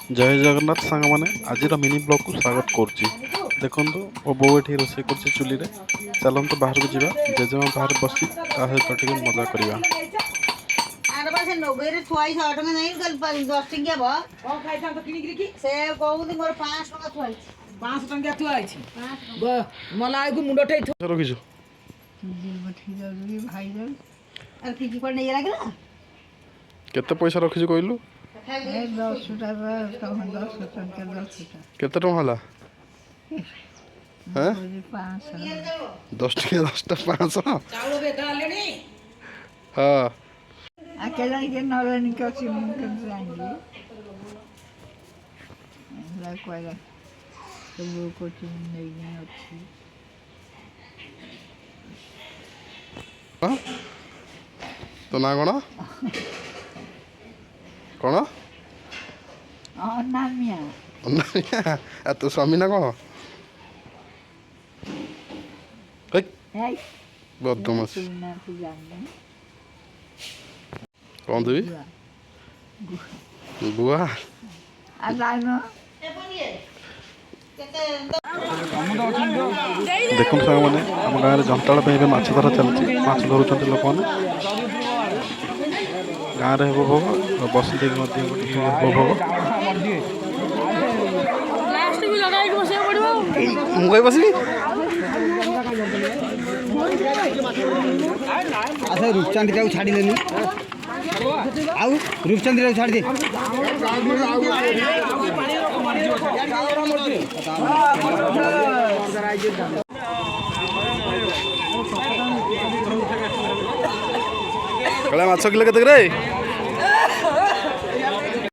जय जगन्नाथ सांग मैंने आज मिनी ब्लॉग को स्वागत करुच्ची देखु मो बो ये रोसे कर चुली चलते बाहर को जावा जेजेमा बाहर बस सहित मजा करवा केते पैसा रखी कहलु केते टଙ୍କା ହେଲା हैं 10 टଙ୍କା 10टा 500 हाँ अकेला के नौलनी के सिम के जाएंगे लाइक तो वो कुछ नहीं अच्छी हाँ तो ना कौन अनामिया अनामिया तो स्वामी ना कौन बदमाश कौन देवी बुआ देखो सांग मैंने आम गाँव में जंताड़ माछ धरा चलती माछ धरुंच लोक गाँव में भोग बस भोग मुझे बसबी अच्छा रूपचंद को छाड़ी लेनी आउ रूपचंद को छाड़ी दे कला माछ किलो केते रे